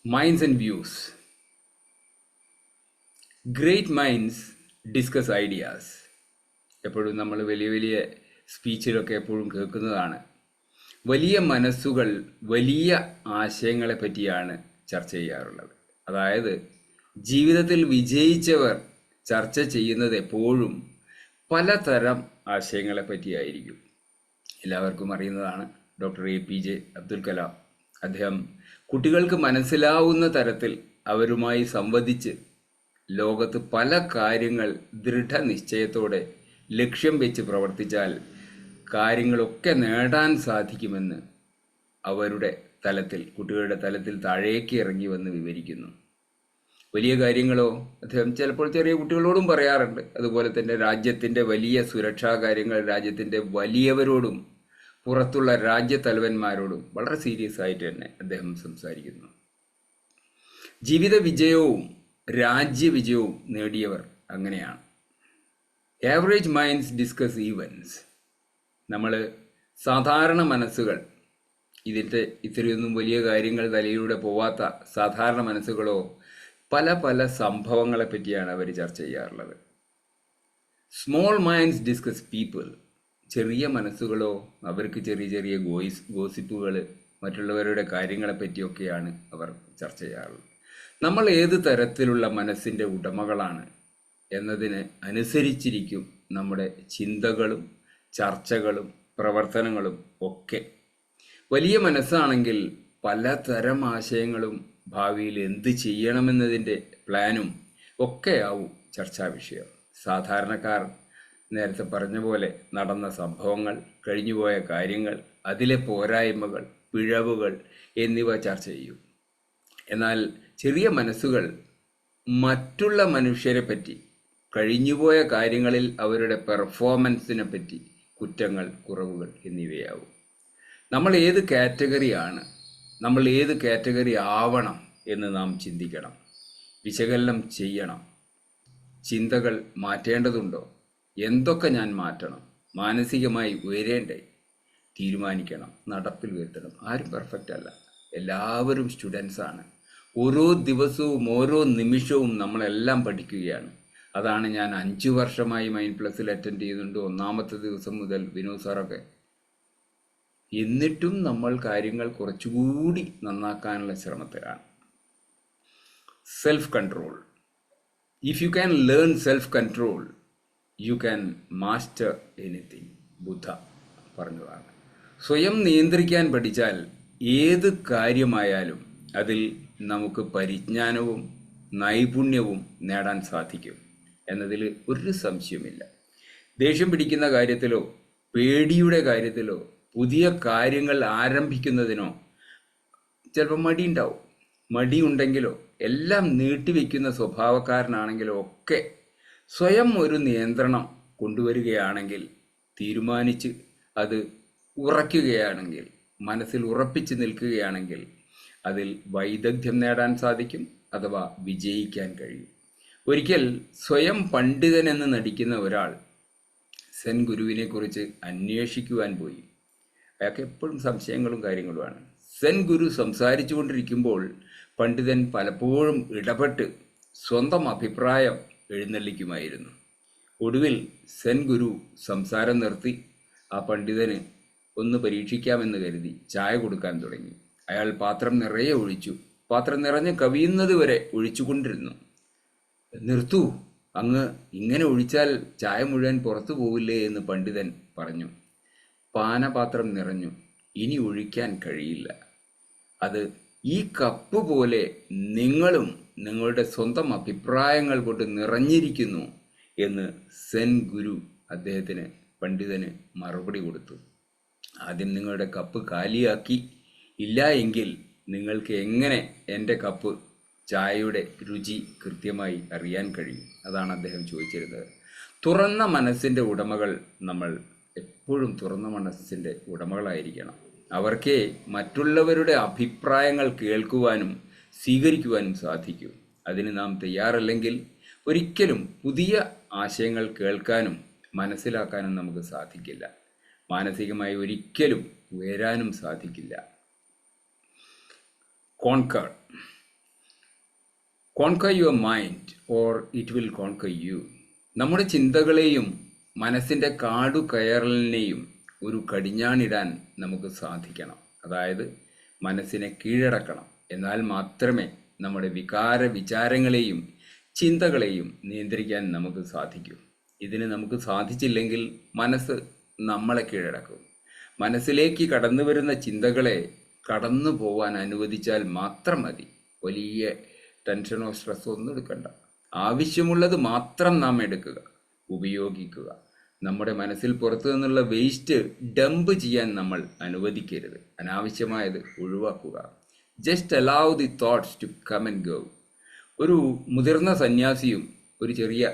Minds and views. Great minds discuss ideas. എപ്പോഴും നമ്മൾ വലിയ വലിയ സ്പീച്ചിലൊക്കെ എപ്പോഴും കേൾക്കുന്നതാണ്. വലിയ മനസ്സുകൾ വലിയ ആശയങ്ങളെ പറ്റിയാണ് ചർച്ച ചെയ്യാറുള്ളത്. അതായത് ജീവിതത്തിൽ വിജയിച്ചവർ ചർച്ച ചെയ്യുന്നത് എപ്പോഴും പലതരം ആശയങ്ങളെ പറ്റിയായിരിക്കും. എല്ലാവർക്കും അറിയുന്നതാണ് ഡോക്ടർ APJ അബ്ദുൽ കലാം. അദ്ദേഹം കുട്ടികൾക്ക് മനസ്സിലാവുന്ന തരത്തിൽ അവരുമായി സംവദിച്ച് ലോകത്ത് പല കാര്യങ്ങൾ ദൃഢനിശ്ചയത്തോടെ ലക്ഷ്യം വെച്ച് പ്രവർത്തിച്ചാൽ കാര്യങ്ങളൊക്കെ നേടാൻ സാധിക്കുമെന്ന് അവരുടെ തലത്തിൽ, കുട്ടികളുടെ തലത്തിൽ താഴേക്ക് ഇറങ്ങി വന്ന് വിവരിക്കുന്നു. വലിയ കാര്യങ്ങളോ അദ്ദേഹം ചിലപ്പോൾ ചെറിയ കുട്ടികളോടും പറയാറുണ്ട്. അതുപോലെ തന്നെ രാജ്യത്തിൻ്റെ വലിയ സുരക്ഷാ കാര്യങ്ങൾ രാജ്യത്തിൻ്റെ വലിയവരോടും പുറത്തുള്ള രാജ്യത്തലവന്മാരോടും വളരെ സീരിയസ് ആയിട്ട് തന്നെ അദ്ദേഹം സംസാരിക്കുന്നു. ജീവിത വിജയവും രാജ്യവിജയവും നേടിയവർ അങ്ങനെയാണ്. Average minds discuss events. നമ്മൾ സാധാരണ മനസ്സുകൾ, ഇത്രയൊന്നും വലിയ കാര്യങ്ങൾ തലയിലൂടെ പോവാത്ത സാധാരണ മനസ്സുകളോ പല പല സംഭവങ്ങളെ പറ്റിയാണ് അവർ ചർച്ച ചെയ്യാറുള്ളത്. Small minds discuss people. ചെറിയ മനസ്സുകളോ അവർക്ക് ചെറിയ ചെറിയ ഗോസിപ്പുകൾ, മറ്റുള്ളവരുടെ കാര്യങ്ങളെ പറ്റിയൊക്കെയാണ് അവർ ചർച്ച ചെയ്യാറുള്ളത്. നമ്മൾ ഏത് തരത്തിലുള്ള മനസ്സിൻ്റെ ഉടമകളാണ് എന്നതിന് അനുസരിച്ചിരിക്കും നമ്മുടെ ചിന്തകളും ചർച്ചകളും പ്രവർത്തനങ്ങളും ഒക്കെ. വലിയ മനസ്സാണെങ്കിൽ പലതരം ആശയങ്ങളും ഭാവിയിൽ എന്ത് ചെയ്യണമെന്നതിൻ്റെ പ്ലാനും ഒക്കെ ആവും ചർച്ചാ വിഷയം. സാധാരണക്കാർ നേരത്തെ പറഞ്ഞ പോലെ നടന്ന സംഭവങ്ങൾ, കഴിഞ്ഞുപോയ കാര്യങ്ങൾ, അതിലെ പോരായ്മകൾ, പിഴവുകൾ എന്നിവ ചർച്ച ചെയ്യും. എന്നാൽ ചെറിയ മനസ്സുകൾ മറ്റുള്ള മനുഷ്യരെ പറ്റി, കഴിഞ്ഞുപോയ കാര്യങ്ങളിൽ അവരുടെ പെർഫോമൻസിനെ പറ്റി, കുറ്റങ്ങൾ, കുറവുകൾ എന്നിവയാവും. നമ്മൾ ഏത് കാറ്റഗറിയാണ്, നമ്മൾ ഏത് കാറ്റഗറി ആവണം എന്ന് നാം ചിന്തിക്കണം, വിശകലനം ചെയ്യണം. ചിന്തകൾ മാറ്റേണ്ടതുണ്ടോ? എന്തൊക്കെ ഞാൻ മാറ്റണം? മാനസികമായി ഉയരേണ്ടേ? തീരുമാനിക്കണം, നടപ്പിൽ വരുത്തണം. ആരും പെർഫെക്റ്റ് അല്ല, എല്ലാവരും സ്റ്റുഡൻസാണ്. ഓരോ ദിവസവും ഓരോ നിമിഷവും നമ്മളെല്ലാം പഠിക്കുകയാണ്. അതാണ് ഞാൻ 5 വർഷമായി മൈൻഡ് പ്ലസിൽ അറ്റൻഡ് ചെയ്യുന്നുണ്ട്, 1ാമത്തെ ദിവസം മുതൽ വിനോദ് സാറൊക്കെ. എന്നിട്ടും നമ്മൾ കാര്യങ്ങൾ കുറച്ചുകൂടി നന്നാക്കാനുള്ള ശ്രമത്തിലാണ്. Self control. If you can learn self control you can master anything. Buddha പറഞ്ഞതാണ്. സ്വയം നിയന്ത്രിക്കാൻ പഠിച്ചാൽ ഏത് കാര്യമായാലും അതിൽ നമുക്ക് പരിജ്ഞാനവും നൈപുണ്യവും നേടാൻ സാധിക്കും എന്നതിൽ ഒരു സംശയമില്ല. ദേഷ്യം പിടിക്കുന്ന കാര്യത്തിലോ പേടിയുടെ കാര്യത്തിലോ പുതിയ കാര്യങ്ങൾ ആരംഭിക്കുന്നതിനോ ചിലപ്പോൾ മടിയുണ്ടാവും. മടിയുണ്ടെങ്കിലോ എല്ലാം നീട്ടിവെക്കുന്ന സ്വഭാവക്കാരനാണെങ്കിലോ ഒക്കെ സ്വയം ഒരു നിയന്ത്രണം കൊണ്ടുവരികയാണെങ്കിൽ, തീരുമാനിച്ച് അത് ഉറയ്ക്കുകയാണെങ്കിൽ, മനസ്സിൽ ഉറപ്പിച്ച് നിൽക്കുകയാണെങ്കിൽ അതിൽ വൈദഗ്ധ്യം നേടാൻ സാധിക്കും, അഥവാ വിജയിക്കാൻ കഴിയും. ഒരിക്കൽ സ്വയം പണ്ഡിതനെന്ന് നടിക്കുന്ന ഒരാൾ സെൻ ഗുരുവിനെ കുറിച്ച് അന്വേഷിക്കുവാൻ പോയി. അയാൾക്ക് എപ്പോഴും സംശയങ്ങളും കാര്യങ്ങളുമാണ്. സെൻ ഗുരു സംസാരിച്ചു കൊണ്ടിരിക്കുമ്പോൾ പണ്ഡിതൻ പലപ്പോഴും ഇടപെട്ട് സ്വന്തം അഭിപ്രായം എഴുന്നള്ളിക്കുമായിരുന്നു. ഒടുവിൽ സെൻ ഗുരു സംസാരം നിർത്തി ആ പണ്ഡിതന് ഒന്ന് പരീക്ഷിക്കാമെന്ന് കരുതി ചായ കൊടുക്കാൻ തുടങ്ങി. അയാൾ പാത്രം നിറയെ ഒഴിച്ചു. പാത്രം നിറഞ്ഞ് കവിയുന്നത് വരെ ഒഴിച്ചുകൊണ്ടിരുന്നു. നിർത്തൂ, അങ്ങ് ഇങ്ങനെ ഒഴിച്ചാൽ ചായ മുഴുവൻ പുറത്തു പോവില്ലേ എന്ന് പണ്ഡിതൻ പറഞ്ഞു. പാനപാത്രം നിറഞ്ഞു, ഇനി ഒഴിക്കാൻ കഴിയില്ല. അത് ഈ കപ്പ് പോലെ നിങ്ങളും നിങ്ങളുടെ സ്വന്തം അഭിപ്രായങ്ങൾ കൊണ്ട് നിറഞ്ഞിരിക്കുന്നു എന്ന് സെൻ ഗുരു പണ്ഡിതന് മറുപടി കൊടുത്തു. ആദ്യം നിങ്ങളുടെ കപ്പ് കാലിയാക്കി, ഇല്ല എങ്കിൽ നിങ്ങൾക്ക് എങ്ങനെ എൻ്റെ കപ്പ് ചായയുടെ രുചി കൃത്യമായി അറിയാൻ കഴിയും? അതാണ് അദ്ദേഹം ചോദിച്ചിരുന്നത്. തുറന്ന മനസ്സിൻ്റെ ഉടമകൾ നമ്മൾ എപ്പോഴും തുറന്ന മനസ്സിൻ്റെ ഉടമകളായിരിക്കണം. അവർക്കേ മറ്റുള്ളവരുടെ അഭിപ്രായങ്ങൾ കേൾക്കുവാനും സ്വീകരിക്കുവാനും സാധിക്കൂ. അതിന് നാം തയ്യാറല്ലെങ്കിൽ ഒരിക്കലും പുതിയ ആശയങ്ങൾ കേൾക്കാനും മനസ്സിലാക്കാനും നമുക്ക് സാധിക്കില്ല. മാനസികമായി ഒരിക്കലും ഉയരാനും സാധിക്കില്ല. Conquer. Conquer your mind or it will conquer you. നമ്മുടെ ചിന്തകളെയും മനസ്സിൻ്റെ കാടു കയറലിനെയും ഒരു കടിഞ്ഞാണിടാൻ നമുക്ക് സാധിക്കണം. അതായത് മനസ്സിനെ കീഴടക്കണം. എന്നാൽ മാത്രമേ നമ്മുടെ വികാര വിചാരങ്ങളെയും ചിന്തകളെയും നിയന്ത്രിക്കാൻ നമുക്ക് സാധിക്കൂ. ഇതിന് നമുക്ക് സാധിച്ചില്ലെങ്കിൽ മനസ്സ് നമ്മളെ കീഴടക്കും. മനസ്സിലേക്ക് കടന്നു വരുന്ന ചിന്തകളെ കടന്നു പോവാൻ അനുവദിച്ചാൽ മാത്രം മതി. വലിയ ടെൻഷനോ സ്ട്രെസ്സോ ഒന്നും എടുക്കണ്ട. ആവശ്യമുള്ളത് മാത്രം നാം എടുക്കുക, ഉപയോഗിക്കുക. നമ്മുടെ മനസ്സിൽ പുറത്തു നിന്നുള്ള വേസ്റ്റ് ഡംപ് ചെയ്യാൻ നമ്മൾ അനുവദിക്കരുത്. അനാവശ്യമായത് ഒഴിവാക്കുക. Just allow the thoughts to come and go. ഒരു മുതിർന്ന സന്യാസിയും ഒരു ചെറിയ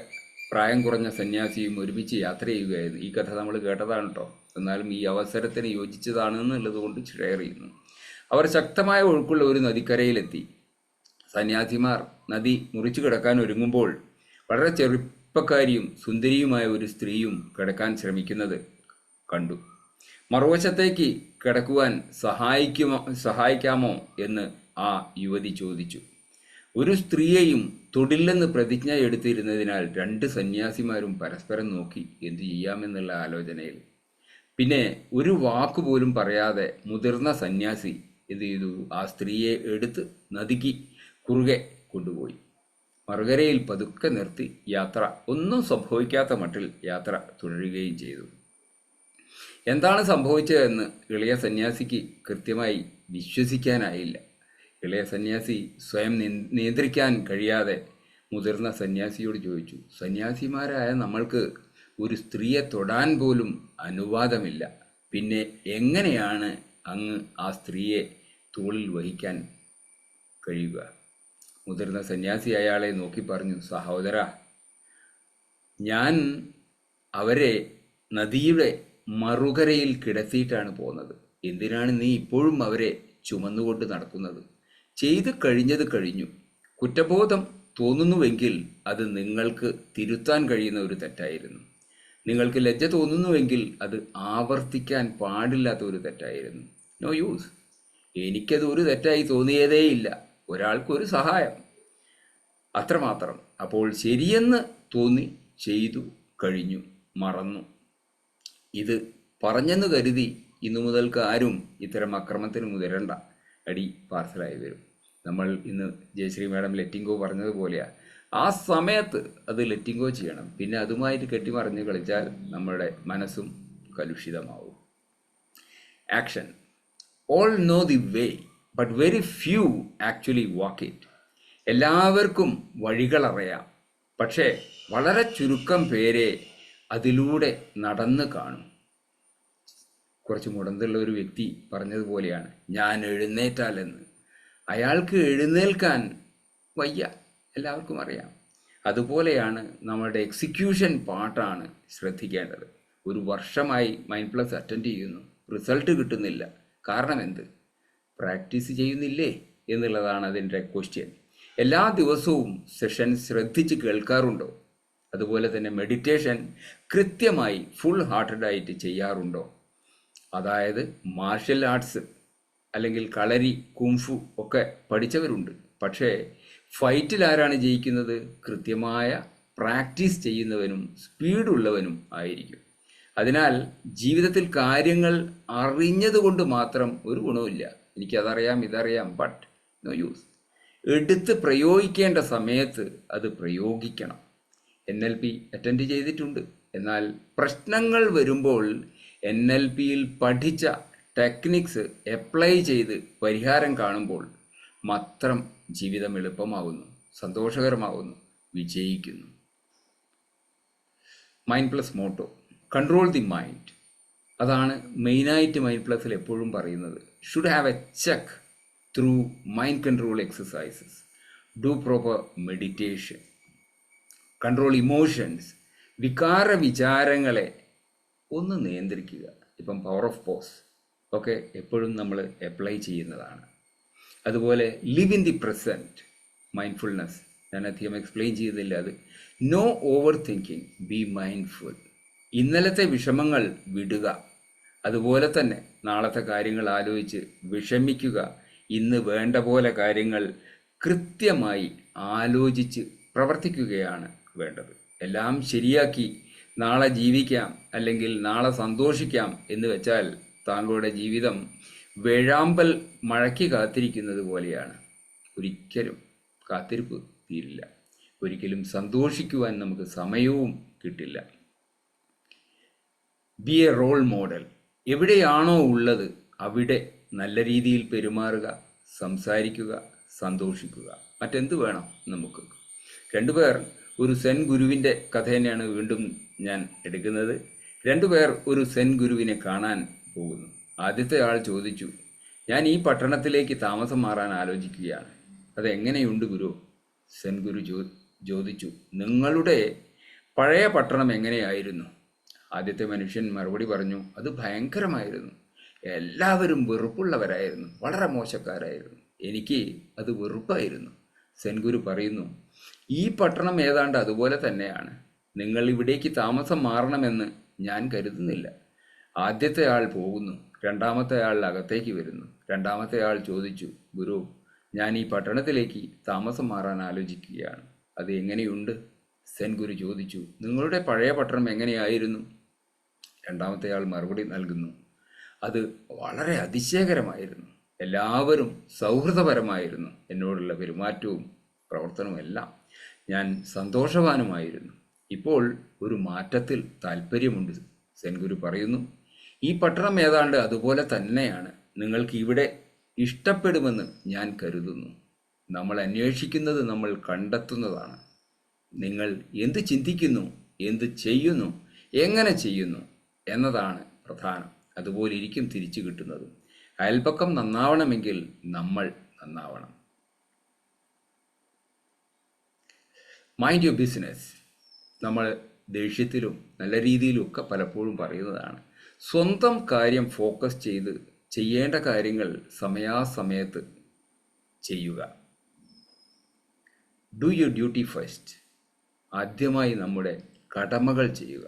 പ്രായം കുറഞ്ഞ സന്യാസിയും ഒരുമിച്ച് യാത്ര ചെയ്യുകയായിരുന്നു. ഈ കഥ നമ്മൾ കേട്ടതാണ് കേട്ടോ, എന്നാലും ഈ അവസരത്തിന് യോജിച്ചതാണെന്നുള്ളത് കൊണ്ട് ഷെയർ ചെയ്യുന്നു. അവർ ശക്തമായ ഒഴുക്കുള്ള ഒരു നദിക്കരയിലെത്തി. സന്യാസിമാർ നദി മുറിച്ചു കിടക്കാൻ ഒരുങ്ങുമ്പോൾ വളരെ ചെറുപ്പക്കാരിയും സുന്ദരിയുമായ ഒരു സ്ത്രീയും കിടക്കാൻ ശ്രമിക്കുന്നത് കണ്ടു. മറുവശത്തേക്ക് കിടക്കുവാൻ സഹായിക്കാമോ എന്ന് ആ യുവതി ചോദിച്ചു. ഒരു സ്ത്രീയെയും തൊടില്ലെന്ന് പ്രതിജ്ഞ എടുത്തിരുന്നതിനാൽ രണ്ട് സന്യാസിമാരും പരസ്പരം നോക്കി എന്തു ചെയ്യാമെന്നുള്ള ആലോചനയിൽ. പിന്നെ ഒരു വാക്കുപോലും പറയാതെ മുതിർന്ന സന്യാസി എന്ത് ചെയ്തു? ആ സ്ത്രീയെ എടുത്ത് നദിക്ക് കുറുകെ കൊണ്ടുപോയി. മറുകരയിൽ പതുക്കെ നിർത്തി യാത്ര ഒന്നും സംഭവിക്കാത്ത മട്ടിൽ യാത്ര തുടരുകയും ചെയ്തു. എന്താണ് സംഭവിച്ചതെന്ന് ഇളയ സന്യാസിക്ക് കൃത്യമായി വിശ്വസിക്കാനായില്ല. ഇളയ സന്യാസി സ്വയം നിയന്ത്രിക്കാൻ കഴിയാതെ മുതിർന്ന സന്യാസിയോട് ചോദിച്ചു, സന്യാസിമാരായ നമ്മൾക്ക് ഒരു സ്ത്രീയെ തൊടാൻ പോലും അനുവാദമില്ല, പിന്നെ എങ്ങനെയാണ് അങ്ങ് ആ സ്ത്രീയെ തോളിൽ വഹിക്കാൻ കഴിയുക? മുതിർന്ന സന്യാസി അയാളെ നോക്കി പറഞ്ഞു, സഹോദര, ഞാൻ അവരെ നദിയുടെ മറുകരയിൽ കിടത്തിയിട്ടാണ് പോകുന്നത്. എന്തിനാണ് നീ ഇപ്പോഴും അവരെ ചുമന്നുകൊണ്ട് നടക്കുന്നത്? ചെയ്തു കഴിഞ്ഞത് കഴിഞ്ഞു. കുറ്റബോധം തോന്നുന്നുവെങ്കിൽ അത് നിങ്ങൾക്ക് തിരുത്താൻ കഴിയുന്ന ഒരു തെറ്റായിരുന്നു. നിങ്ങൾക്ക് ലജ്ജ തോന്നുന്നുവെങ്കിൽ അത് ആവർത്തിക്കാൻ പാടില്ലാത്ത ഒരു തെറ്റായിരുന്നു. No use. എനിക്കത് ഒരു തെറ്റായി തോന്നിയതേയില്ല. ഒരാൾക്കൊരു സഹായം, അത്രമാത്രം. അപ്പോൾ ശരിയെന്ന് തോന്നി, ചെയ്തു കഴിഞ്ഞു, മറന്നു. ഇത് പറഞ്ഞെന്ന് കരുതി ഇന്നു മുതൽക്ക് ആരും ഇത്തരം അക്രമത്തിന് മുതിരണ്ട. അടി പാർസലായി വരും. നമ്മൾ ഇന്ന് ജയശ്രീ മാഡം ലെറ്റിംഗോ പറഞ്ഞതുപോലെയാണ്. ആ സമയത്ത് അത് ലെറ്റിംഗോ ചെയ്യണം. പിന്നെ അതുമായിട്ട് കെട്ടിമറിഞ്ഞ് കളിച്ചാൽ നമ്മുടെ മനസ്സും കലുഷിതമാവും. Action. All know the way but very few actually walk it. എല്ലാവർക്കും വഴികളറിയാം, പക്ഷേ വളരെ ചുരുക്കം പേരെ അതിലൂടെ നടന്ന് കാണും. കുറച്ച് മുടന്തുള്ള ഒരു വ്യക്തി പറഞ്ഞതുപോലെയാണ്, ഞാൻ എഴുന്നേറ്റാലെന്ന്. അയാൾക്ക് എഴുന്നേൽക്കാൻ വയ്യ, എല്ലാവർക്കും അറിയാം. അതുപോലെയാണ് നമ്മളുടെ എക്സിക്യൂഷൻ പാർട്ടാണ് ശ്രദ്ധിക്കേണ്ടത്. ഒരു വർഷമായി മൈൻഡ് പ്ലസ് അറ്റൻഡ് ചെയ്യുന്നു, റിസൾട്ട് കിട്ടുന്നില്ല. കാരണം എന്ത്? പ്രാക്ടീസ് ചെയ്യുന്നില്ലേ എന്നുള്ളതാണ് അതിൻ്റെ ക്വസ്റ്റ്യൻ. എല്ലാ ദിവസവും സെഷൻ ശ്രദ്ധിച്ച് കേൾക്കാറുണ്ടോ? അതുപോലെ തന്നെ മെഡിറ്റേഷൻ കൃത്യമായി ഫുൾ ഹാർട്ടഡായിട്ട് ചെയ്യാറുണ്ടോ? അതായത് മാർഷ്യൽ ആർട്സ് അല്ലെങ്കിൽ കളരി, കുംഫു ഒക്കെ പഠിച്ചവരുണ്ട്. പക്ഷേ ഫൈറ്റിൽ ആരാണ് ജയിക്കുന്നത്? കൃത്യമായ പ്രാക്ടീസ് ചെയ്യുന്നവനും സ്പീഡുള്ളവനും ആയിരിക്കും. അതിനാൽ ജീവിതത്തിൽ കാര്യങ്ങൾ അറിഞ്ഞതുകൊണ്ട് മാത്രം ഒരു ഗുണവുമില്ല. എനിക്കതറിയാം, ഇതറിയാം, ബട്ട് നോ യൂസ്. എടുത്ത് പ്രയോഗിക്കേണ്ട സമയത്ത് അത് പ്രയോഗിക്കണം. NLP അറ്റൻഡ് ചെയ്തിട്ടുണ്ട്. എന്നാൽ പ്രശ്നങ്ങൾ വരുമ്പോൾ NLPയിൽ പഠിച്ച ടെക്നിക്സ് അപ്ലൈ ചെയ്ത് പരിഹാരം കാണുമ്പോൾ മാത്രം ജീവിതം എളുപ്പമാകുന്നു, സന്തോഷകരമാകുന്നു, വിജയിക്കുന്നു. Mind plus motto, control the mind. അതാണ് മെയിനായിട്ട് മൈൻഡ് പ്ലസിൽ എപ്പോഴും പറയുന്നത്. Should have a check through mind control exercises. Do proper meditation. Control emotions. വികാര വിചാരങ്ങളെ ഒന്ന് നിയന്ത്രിക്കുക. ഇപ്പം പവർ ഓഫ് പോസ് ഒക്കെ എപ്പോഴും നമ്മൾ അപ്ലൈ ചെയ്യുന്നതാണ്. അതുപോലെ live in the present, mindfulness. ഞാൻ അധികം എക്സ്പ്ലെയിൻ ചെയ്തില്ല അത്. No over thinking, be mindful. ഇന്നലത്തെ വിഷമങ്ങൾ വിടുക. അതുപോലെ തന്നെ നാളത്തെ കാര്യങ്ങൾ ആലോചിച്ച് വിഷമിക്കുക. ഇന്ന് വേണ്ട പോലെ കാര്യങ്ങൾ കൃത്യമായി ആലോചിച്ച് പ്രവർത്തിക്കുകയാണ് വേണ്ടത്. എല്ലാം ശരിയാക്കി നാളെ ജീവിക്കാം അല്ലെങ്കിൽ നാളെ സന്തോഷിക്കാം എന്ന് വെച്ചാൽ താങ്കളുടെ ജീവിതം വേഴാമ്പൽ മഴയ്ക്ക് കാത്തിരിക്കുന്നത് പോലെയാണ്. ഒരിക്കലും കാത്തിരിപ്പ് തീരില്ല. ഒരിക്കലും സന്തോഷിക്കുവാൻ നമുക്ക് സമയവും കിട്ടില്ല. Be a role model. എവിടെയാണോ ഉള്ളത് അവിടെ നല്ല രീതിയിൽ പെരുമാറുക, സംസാരിക്കുക, സന്തോഷിക്കുക. മറ്റെന്ത് വേണം നമുക്ക്? രണ്ടുപേർ ഒരു സെൻ ഗുരുവിൻ്റെ കഥ തന്നെയാണ് വീണ്ടും ഞാൻ എടുക്കുന്നത്. രണ്ടുപേർ ഒരു സെൻ ഗുരുവിനെ കാണാൻ പോകുന്നു. ആദ്യത്തെ ആൾ ചോദിച്ചു, ഞാൻ ഈ പട്ടണത്തിലേക്ക് താമസം മാറാൻ ആലോചിക്കുകയാണ്, അതെങ്ങനെയുണ്ട് ഗുരു? സെൻ ഗുരു ചോദിച്ചു, നിങ്ങളുടെ പഴയ പട്ടണം എങ്ങനെയായിരുന്നു? ആദ്യത്തെ മനുഷ്യൻ മറുപടി പറഞ്ഞു, അത് ഭയങ്കരമായിരുന്നു. എല്ലാവരും വെറുപ്പുള്ളവരായിരുന്നു, വളരെ മോശക്കാരായിരുന്നു. എനിക്ക് അത് വെറുപ്പായിരുന്നു. സെൻഗുരു പറയുന്നു, ഈ പട്ടണം ഏതാണ്ട് അതുപോലെ തന്നെയാണ്. നിങ്ങൾ ഇവിടേക്ക് താമസം മാറണമെന്ന് ഞാൻ കരുതുന്നില്ല. ആദ്യത്തെ ആൾ പോകുന്നു. രണ്ടാമത്തെ ആൾ അകത്തേക്ക് വരുന്നു. രണ്ടാമത്തെ ആൾ ചോദിച്ചു, ഗുരു, ഞാൻ ഈ പട്ടണത്തിലേക്ക് താമസം മാറാൻ ആലോചിക്കുകയാണ്, അത് എങ്ങനെയുണ്ട്? സെൻഗുരു ചോദിച്ചു, നിങ്ങളുടെ പഴയ പട്ടണം എങ്ങനെയായിരുന്നു? രണ്ടാമത്തെ ആൾ മറുപടി നൽകുന്നു, അത് വളരെ അതിശയകരമായിരുന്നു. എല്ലാവരും സൗഹൃദപരമായിരുന്നു. എന്നോടുള്ള പെരുമാറ്റവും പ്രവർത്തനവും എല്ലാം. ഞാൻ സന്തോഷവാനുമായിരുന്നു. ഇപ്പോൾ ഒരു മാറ്റത്തിൽ താല്പര്യമുണ്ട്. സെൻഗുരു പറയുന്നു, ഈ പട്ടണം ഏതാണ്ട് അതുപോലെ തന്നെയാണ്. നിങ്ങൾക്ക് ഇവിടെ ഇഷ്ടപ്പെടുമെന്ന് ഞാൻ കരുതുന്നു. നമ്മൾ അന്വേഷിക്കുന്നത് നമ്മൾ കണ്ടെത്തുന്നതാണ്. നിങ്ങൾ എന്ത് ചിന്തിക്കുന്നു, എന്ത് ചെയ്യുന്നു, എങ്ങനെ ചെയ്യുന്നു എന്നതാണ് പ്രധാനം. അതുപോലെ ഇരിക്കും തിരിച്ചു കിട്ടുന്നതും. അയൽപക്കം നന്നാവണമെങ്കിൽ നമ്മൾ നന്നാവണം. Mind your business. നമ്മൾ ദേഷ്യത്തിലും നല്ല രീതിയിലും ഒക്കെ പലപ്പോഴും പറയുന്നതാണ്. സ്വന്തം കാര്യം ഫോക്കസ് ചെയ്ത് ചെയ്യേണ്ട കാര്യങ്ങൾ സമയാസമയത്ത് ചെയ്യുക. Do your duty first. ആദ്യമായി നമ്മുടെ കടമകൾ ചെയ്യുക.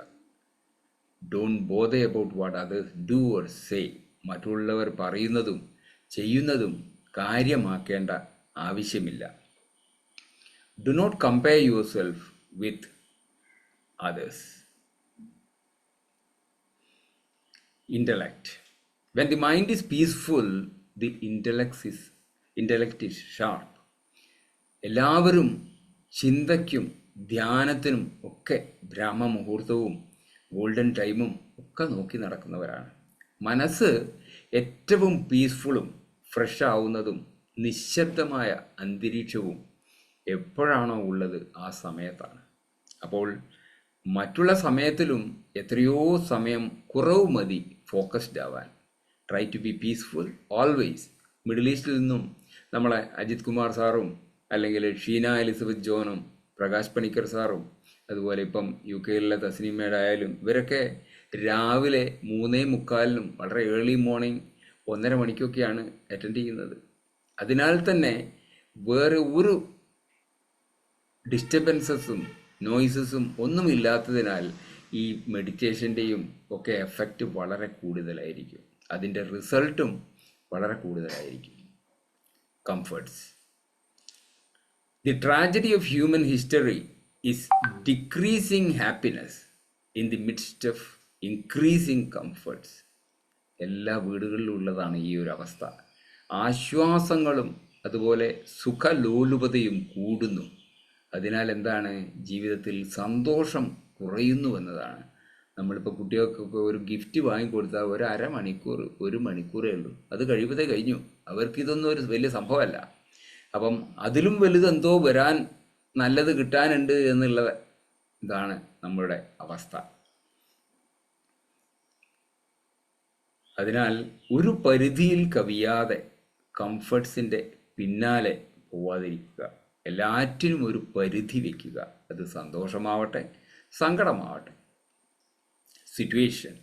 Don't bother about what others do or say. മറ്റുള്ളവർ പറയുന്നതും ചെയ്യുന്നതും കാര്യമാക്കേണ്ട ആവശ്യമില്ല. Do not compare yourself with others. Intellect. When the mind is peaceful, the intellect is sharp. എല്ലാവരും ചിന്തയ്ക്കും ധ്യാനത്തിനും ഒക്കെ ബ്രഹ്മമുഹൂർത്തവും ഗോൾഡൻ ടൈമും ഒക്കെ നോക്കി നടക്കുന്നവരാണ്. മനസ്സ് ഏറ്റവും പീസ്ഫുള്ളും ഫ്രഷ് ആവുന്നതും നിശബ്ദമായ അന്തരീക്ഷവും എപ്പോഴാണോ ഉള്ളത് ആ സമയത്താണ്. അപ്പോൾ മറ്റുള്ള സമയത്തിലും എത്രയോ സമയം കുറവ് മതി ഫോക്കസ്ഡ് ആവാൻ. Try to be peaceful always. Middle ഈസ്റ്റിൽ നിന്നും നമ്മളെ അജിത് കുമാർ സാറും അല്ലെങ്കിൽ ഷീന എലിസബത്ത് ജോണും പ്രകാശ് പണിക്കർ സാറും അതുപോലെ ഇപ്പം യു കെയിലുള്ള തസ്നീമയുടെ ആയാലും ഇവരൊക്കെ രാവിലെ 3:45 വളരെ ഏർലി മോർണിംഗ് 1:30 മണിക്കൊക്കെയാണ് അറ്റൻഡ് ചെയ്യുന്നത്. അതിനാൽ തന്നെ വേറെ ഒരു ഡിസ്റ്റർബൻസസും നോയ്സസും ഒന്നുമില്ലാത്തതിനാൽ ഈ മെഡിറ്റേഷൻ്റെയും ഒക്കെ എഫക്റ്റ് വളരെ കൂടുതലായിരിക്കും. അതിൻ്റെ റിസൾട്ടും വളരെ കൂടുതലായിരിക്കും. Comforts. The tragedy of human history is decreasing happiness in the midst of increasing comforts. എല്ലാ വീടുകളിലും ഉള്ളതാണ് ഈ ഒരു അവസ്ഥ. ആശ്വാസങ്ങളും അതുപോലെ സുഖലോലുപതയും കൂടുന്നു. അതിനാൽ എന്താണ്? ജീവിതത്തിൽ സന്തോഷം കുറയുന്നു എന്നതാണ്. നമ്മളിപ്പോൾ കുട്ടികൾക്കൊക്കെ ഒരു ഗിഫ്റ്റ് വാങ്ങിക്കൊടുത്താൽ ഒരു അരമണിക്കൂർ 1 മണിക്കൂറേ ഉള്ളൂ, അത് കഴിയുമ്പോഴേ കഴിഞ്ഞു. അവർക്കിതൊന്നും ഒരു വലിയ സംഭവമല്ല. അപ്പം അതിലും വലുതെന്തോ വരാൻ നല്ലത് കിട്ടാനുണ്ട് എന്നുള്ള ഇതാണ് നമ്മളുടെ അവസ്ഥ. അതിനാൽ ഒരു പരിധിയിൽ കവിയാതെ കംഫർട്ട്സിൻ്റെ പിന്നാലെ പോവാതിരിക്കുക. എല്ലാറ്റിനും ഒരു പരിധി വയ്ക്കുക. അത് സന്തോഷമാവട്ടെ, സങ്കടമാവട്ടെ. Situation.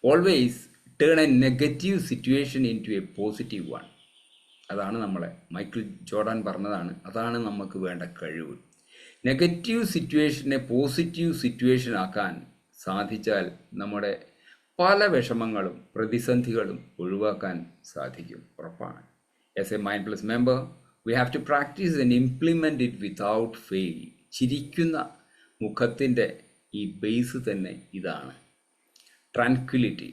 Always turn a negative situation into a positive one. അതാണ് നമ്മളെ മൈക്കിൾ ജോർഡാൻ പറഞ്ഞതാണ്. അതാണ് നമുക്ക് വേണ്ട കഴിവ്. നെഗറ്റീവ് സിറ്റുവേഷനെ പോസിറ്റീവ് സിറ്റുവേഷൻ ആക്കാൻ സാധിച്ചാൽ നമ്മുടെ പല വിഷമങ്ങളും പ്രതിസന്ധികളും ഒഴിവാക്കാൻ സാധിക്കും, ഉറപ്പാണ്. As a mind plus member, we have to practice and implement it without fail. ചിരിക്കുന്ന മുഖത്തിൻ്റെ ഈ ബേസ് തന്നെ ഇതാണ്. Tranquility.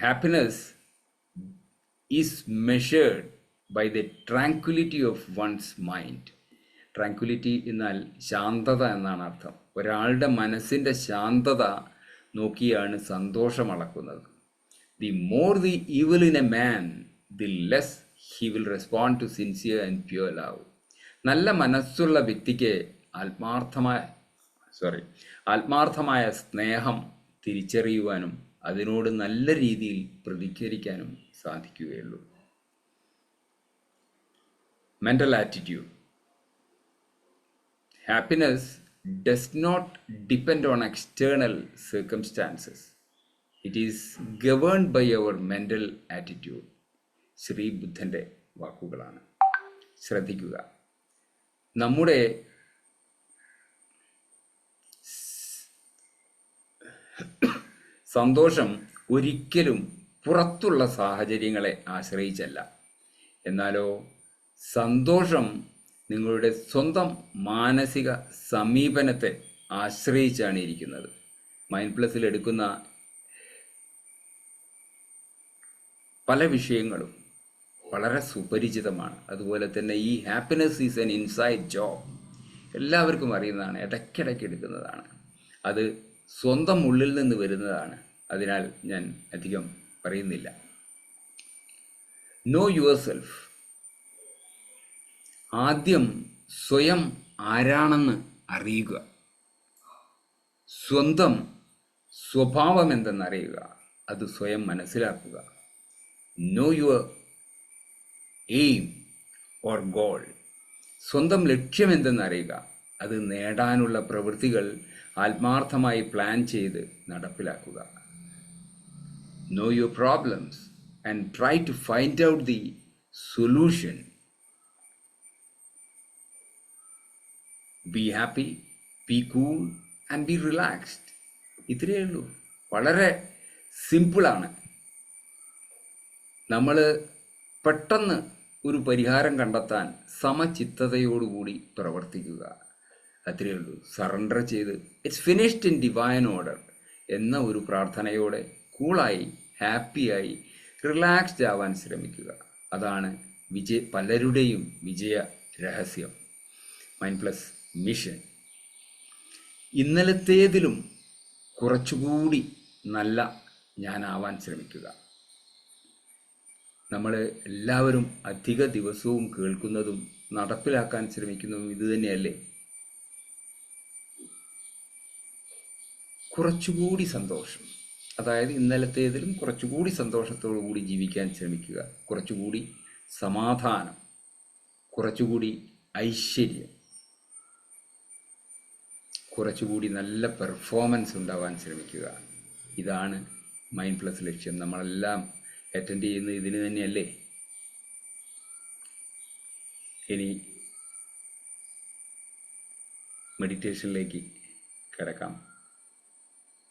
Happiness is measured by the tranquility of one's mind. Tranquility എന്നാൽ ശാന്തത എന്നാണ് അർത്ഥം. ഒരാളുടെ മനസ്സിൻ്റെ ശാന്തത നോക്കിയാണ് സന്തോഷം അളക്കുന്നത്. The more the evil in a man, the less he will respond to sincere and pure love. നല്ല മനസ്സുള്ള വ്യക്തിക്ക് ആത്മാർത്ഥമായ സ്നേഹം തിരിച്ചറിയുവാനും അതിനോട് നല്ല രീതിയിൽ പ്രതികരിക്കാനും സാധിക്കുകയുള്ളൂ. Mental attitude. Happiness does not depend on external circumstances. It is governed by our mental attitude. Sri ബുദ്ധൻ്റെ വാക്കുകളാണ്. ശ്രദ്ധിക്കുക, നമ്മുടെ സന്തോഷം ഒരിക്കലും പുറത്തുള്ള സാഹചര്യങ്ങളെ ആശ്രയിച്ചല്ല. എന്നാലോ സന്തോഷം നിങ്ങളുടെ സ്വന്തം മാനസിക സമീപനത്തെ ആശ്രയിച്ചാണ് ഇരിക്കുന്നത്. മൈൻഡ് പ്ലസിൽ എടുക്കുന്ന പല വിഷയങ്ങളും വളരെ സുപരിചിതമാണ്. അതുപോലെ തന്നെ ഈ happiness is N inside job എല്ലാവർക്കും അറിയുന്നതാണ്, ഇടയ്ക്കിടയ്ക്ക് എടുക്കുന്നതാണ്. അത് സ്വന്തം ഉള്ളിൽ നിന്ന് വരുന്നതാണ്. അതിനാൽ ഞാൻ അധികം പറയുന്നില്ല. No your self. ആദ്യം സ്വയം ആരാണെന്ന് അറിയുക. സ്വന്തം സ്വഭാവം എന്തെന്നറിയുക. അത് സ്വയം മനസ്സിലാക്കുക. No your aim or goal. സ്വന്തം ലക്ഷ്യം എന്തെന്നറിയുക. അത് നേടാനുള്ള പ്രവൃത്തികൾ ആത്മാർത്ഥമായി പ്ലാൻ ചെയ്ത് നടപ്പിലാക്കുക. Know your problems and try to find out the solution. Be happy, be cool and be relaxed. ഇത്രയേ ഉള്ളൂ. വളരെ സിമ്പിളാണ്. നമ്മൾ പെട്ടെന്ന് ഒരു പരിഹാരം കണ്ടെത്താൻ സമചിത്തതയോടുകൂടി പ്രവർത്തിക്കുക. അത്രയേ ഉള്ളൂ. സറണ്ടർ ചെയ്ത് it's finished in divine order എന്ന ഒരു പ്രാർത്ഥനയോടെ കൂളായി ഹാപ്പിയായി റിലാക്സ്ഡ് ആവാൻ ശ്രമിക്കുക. അതാണ് പലരുടെയും വിജയ രഹസ്യം. Mind plus mission. ഇന്നലത്തേതിലും കുറച്ചുകൂടി നല്ല ഞാനാവാൻ ശ്രമിക്കുക. നമ്മൾ എല്ലാവരും അധിക ദിവസവും കേൾക്കുന്നതും നടപ്പിലാക്കാൻ ശ്രമിക്കുന്നതും ഇതുതന്നെയല്ലേ? കുറച്ചുകൂടി സന്തോഷം, അതായത് ഇന്നലത്തേതിലും കുറച്ചുകൂടി സന്തോഷത്തോടു കൂടി ജീവിക്കാൻ ശ്രമിക്കുക. കുറച്ചുകൂടി സമാധാനം, കുറച്ചുകൂടി ഐശ്വര്യം, കുറച്ചുകൂടി നല്ല പെർഫോമൻസ് ഉണ്ടാവാൻ ശ്രമിക്കുക. ഇതാണ് മൈൻഡ് പ്ലസ് ലക്ഷ്യം. നമ്മളെല്ലാം അറ്റൻഡ് ചെയ്യുന്നത് ഇതിന് തന്നെയല്ലേ? ഇനി മെഡിറ്റേഷനിലേക്ക് കിടക്കാം.